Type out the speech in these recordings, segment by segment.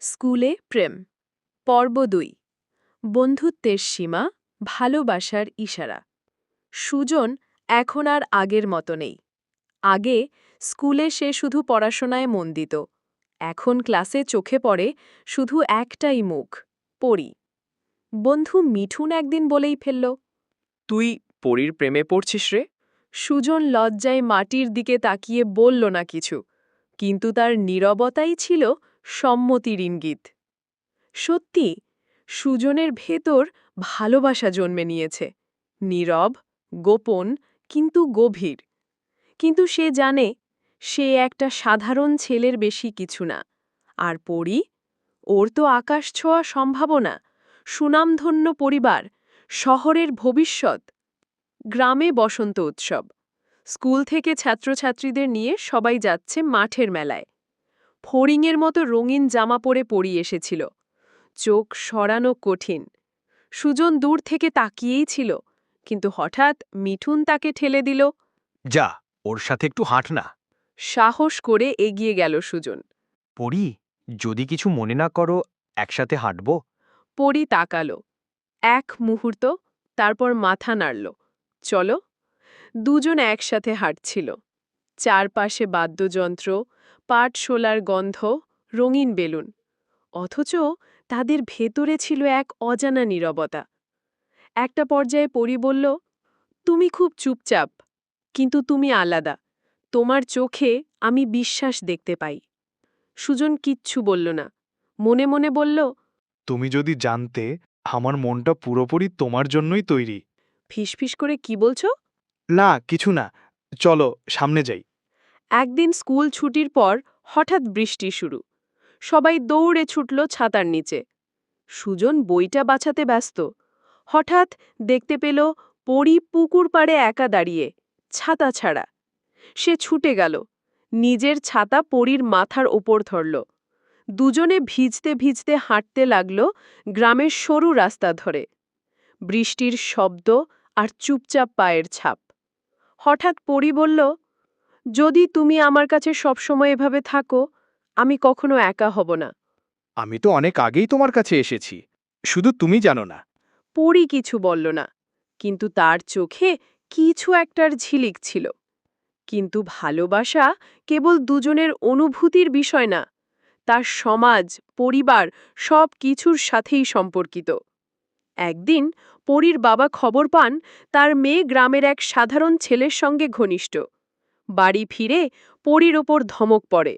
স্কুলে প্রেম পর্ব ২ বন্ধুত্বের সীমা ভালোবাসার ইশারা সুজন এখন আর আগের মতো নেই। আগে স্কুলে সে শুধু পড়াশোনায় মন দিত, এখন ক্লাসে চোখে পড়ে শুধু একটাই মুখ, পড়ি। বন্ধু মিঠুন একদিন বলেই ফেলল, তুই পরীর প্রেমে পড়ছিস রে? সুজন লজ্জায় মাটির দিকে তাকিয়ে বলল না কিছু, কিন্তু তার নীরবতাই ছিল সম্মতির ইঙ্গিত। সত্যি, সুজনের ভেতর ভালোবাসা জন্মে নিয়েছে, নীরব, গোপন, কিন্তু গভীর। কিন্তু সে জানে সে একটা সাধারণ ছেলের বেশি কিছু না। আর পড়ি, ওর তো আকাশ ছোঁয়া সম্ভাবনা, সুনামধন্য পরিবার, শহরের ভবিষ্যৎ। গ্রামে বসন্ত উৎসব, স্কুল থেকে ছাত্রছাত্রীদের নিয়ে সবাই যাচ্ছে মাঠের মেলায়। ফড়িংয়ের মতো রঙিন জামা পরে পড়ি এসেছিল, চোখ সরানো কঠিন। সুজন দূর থেকে তাকিয়েই ছিল, কিন্তু হঠাৎ মিঠুন তাকে ঠেলে দিল। যা, ওর সাথে একটু হাঁট না। সাহস করে এগিয়ে গেল সুজন। পড়ি, যদি কিছু মনে না করো, একসাথে হাঁটব। পরি তাকালো এক মুহূর্ত, তারপর মাথা নাড়ল। চলো। দুজন একসাথে হাঁটছিল, চারপাশে বাদ্যযন্ত্র, পাটশোলার গন্ধ, রঙিন বেলুন। অথচ তাদের ভেতরে ছিল এক অজানা নীরবতা। একটা পর্যায়ে পরি বলল, তুমি খুব চুপচাপ, কিন্তু তুমি আলাদা। তোমার চোখে আমি বিশ্বাস দেখতে পাই। সুজন কিচ্ছু বলল না, মনে মনে বলল, তুমি যদি জানতে আমার মনটা পুরোপুরি তোমার জন্যই তৈরি। ফিসফিস করে কি বলছো? না, কিছু না, চলো সামনে যাই। একদিন স্কুল ছুটির পর হঠাৎ বৃষ্টি শুরু। সবাই দৌড়ে ছুটল ছাতার নিচে। সুজন বইটা বাছাতে ব্যস্ত। হঠাৎ দেখতে পেল পরি পুকুর পাড়ে একা দাঁড়িয়ে, ছাতা ছাড়া। সে ছুটে গেল, নিজের ছাতা পরির মাথার ওপর ধরল। দুজনে ভিজতে ভিজতে হাঁটতে লাগল গ্রামের সরু রাস্তা ধরে। বৃষ্টির শব্দ আর চুপচাপ পায়ের ছাপ। হঠাৎ পরি বলল, যদি তুমি আমার কাছে সবসময় এভাবে থাকো, আমি কখনো একা হব না। আমি তো অনেক আগেই তোমার কাছে এসেছি, শুধু তুমি জানো না। পরি কিছু বলল না, কিন্তু তার চোখে কিছু একটার ঝিলিক ছিল। কিন্তু ভালোবাসা কেবল দুজনের অনুভূতির বিষয় না, তার সমাজ, পরিবার সব কিছুর সাথেই সম্পর্কিত। একদিন পরির বাবা খবর পান তার মেয়ে গ্রামের এক সাধারণ ছেলের সঙ্গে ঘনিষ্ঠ। বাড়ি ফিরে পরির ওপর ধমক পড়ে,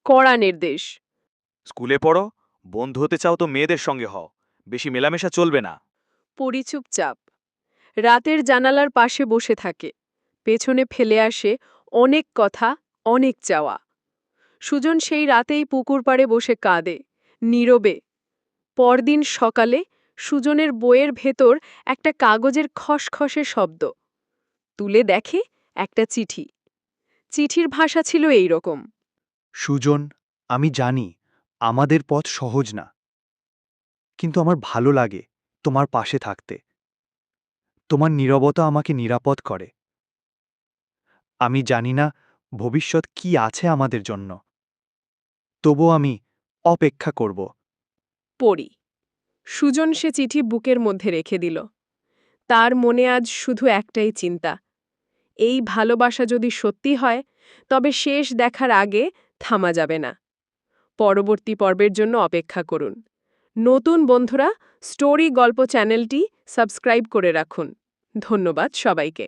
কড়া নির্দেশ। স্কুলে পড়ো, বন্ধু হতে চাও তো মেয়েদের সঙ্গে হও, বেশি মেলামেশা চলবে না। পরি চুপচাপ রাতের জানালার পাশে বসে থাকে, পেছনে ফেলে আসে অনেক কথা, অনেক চাওয়া। সুজন সেই রাতেই পুকুর পাড়ে বসে কাঁদে, নীরবে। পরদিন সকালে সুজনের বইয়ের ভেতর একটা কাগজের খসখসে শব্দ। তুলে দেখে একটা চিঠি। চিঠির ভাষা ছিল এই রকম। সুজন, আমি জানি আমাদের পথ সহজ না, কিন্তু আমার ভালো লাগে তোমার পাশে থাকতে। তোমার নীরবতা আমাকে নিরাপদ করে। আমি জানি না ভবিষ্যৎ কি আছে আমাদের জন্য, তবু আমি অপেক্ষা করব। পড়ি। সুজন সে চিঠি বুকের মধ্যে রেখে দিল। তার মনে আজ শুধু একটাই চিন্তা, এই ভালোবাসা যদি সত্যি হয়, তবে শেষ দেখার আগে থামা যাবে না। পরবর্তী পর্বের জন্য অপেক্ষা করুন। নতুন বন্ধুরা, স্টোরি গল্প চ্যানেলটি সাবস্ক্রাইব করে রাখুন। ধন্যবাদ সবাইকে।